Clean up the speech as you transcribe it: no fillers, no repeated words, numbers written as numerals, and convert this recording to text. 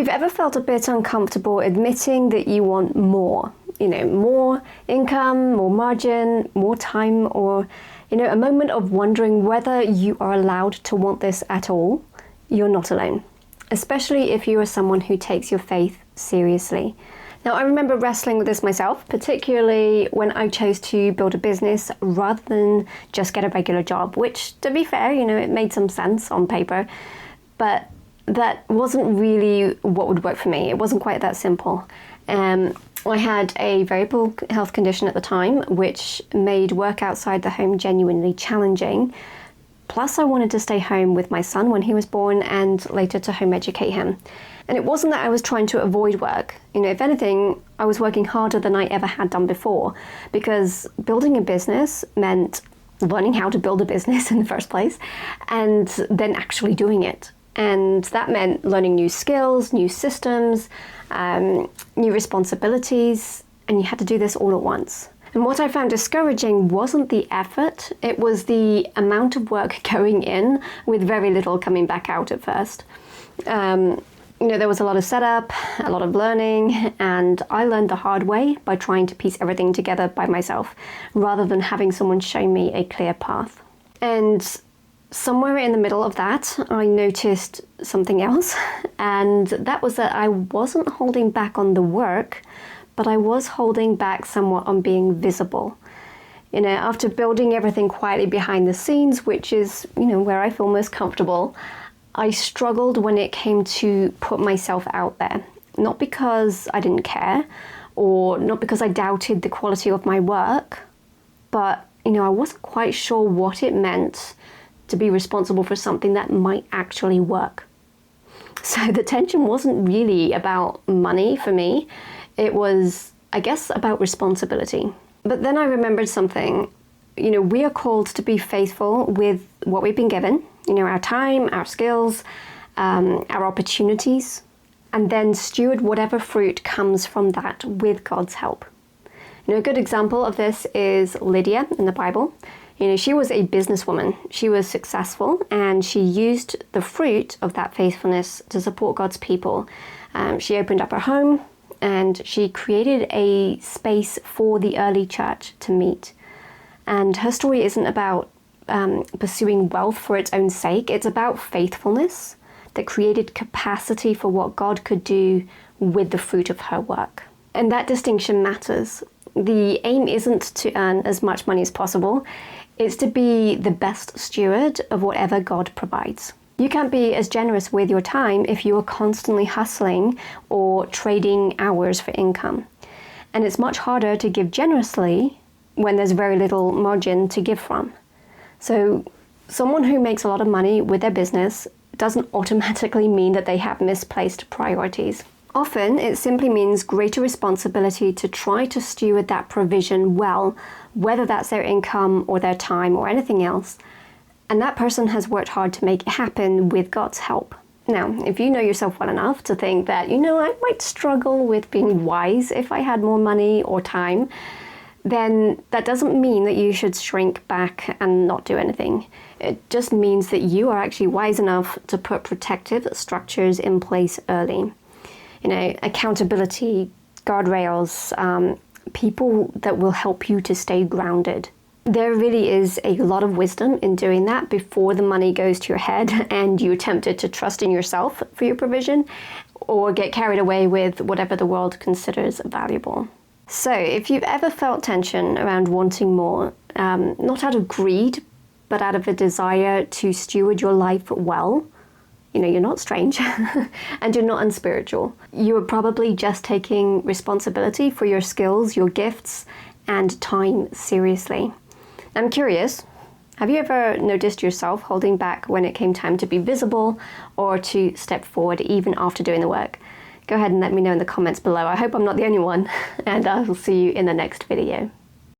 you've ever felt a bit uncomfortable admitting that you want more, more income, more margin, more time, or, a moment of wondering whether you are allowed to want this at all, you're not alone, especially if you are someone who takes your faith seriously. Now, I remember wrestling with this myself, particularly when I chose to build a business rather than just get a regular job, which, to be fair, it made some sense on paper, but that wasn't really what would work for me. It wasn't quite that simple. I had a variable health condition at the time, which made work outside the home genuinely challenging. Plus, I wanted to stay home with my son when he was born and later to home educate him. And it wasn't that I was trying to avoid work. If anything, I was working harder than I ever had done before, because building a business meant learning how to build a business in the first place and then actually doing it. And that meant learning new skills, new systems, new responsibilities, and you had to do this all at once. And what I found discouraging wasn't the effort, it was the amount of work going in with very little coming back out at first. There was a lot of setup, a lot of learning, and I learned the hard way by trying to piece everything together by myself, rather than having someone show me a clear path. And somewhere in the middle of that, I noticed something else, and that was that I wasn't holding back on the work, but I was holding back somewhat on being visible. After building everything quietly behind the scenes, which is, where I feel most comfortable, I struggled when it came to put myself out there. Not because I didn't care, or not because I doubted the quality of my work, but, I wasn't quite sure what it meant to be responsible for something that might actually work. So the tension wasn't really about money for me. It was, I guess, about responsibility. But then I remembered something. We are called to be faithful with what we've been given, our time, our skills, our opportunities, and then steward whatever fruit comes from that with God's help. A good example of this is Lydia in the Bible. She was a businesswoman. She was successful, and she used the fruit of that faithfulness to support God's people. She opened up her home, and she created a space for the early church to meet. And her story isn't about pursuing wealth for its own sake. It's about faithfulness that created capacity for what God could do with the fruit of her work. And that distinction matters. The aim isn't to earn as much money as possible. It's to be the best steward of whatever God provides. You can't be as generous with your time if you are constantly hustling or trading hours for income. And it's much harder to give generously when there's very little margin to give from. So someone who makes a lot of money with their business doesn't automatically mean that they have misplaced priorities. Often it simply means greater responsibility to try to steward that provision well, whether that's their income or their time or anything else. And that person has worked hard to make it happen with God's help. Now, if you know yourself well enough to think that, I might struggle with being wise if I had more money or time, then that doesn't mean that you should shrink back and not do anything. It just means that you are actually wise enough to put protective structures in place early. Accountability, guardrails, people that will help you to stay grounded. There really is a lot of wisdom in doing that before the money goes to your head and you're tempted to trust in yourself for your provision or get carried away with whatever the world considers valuable. So if you've ever felt tension around wanting more, not out of greed, but out of a desire to steward your life well, you're not strange and you're not unspiritual. You are probably just taking responsibility for your skills, your gifts, and time seriously. I'm curious, have you ever noticed yourself holding back when it came time to be visible or to step forward even after doing the work? Go ahead and let me know in the comments below. I hope I'm not the only one, and I will see you in the next video.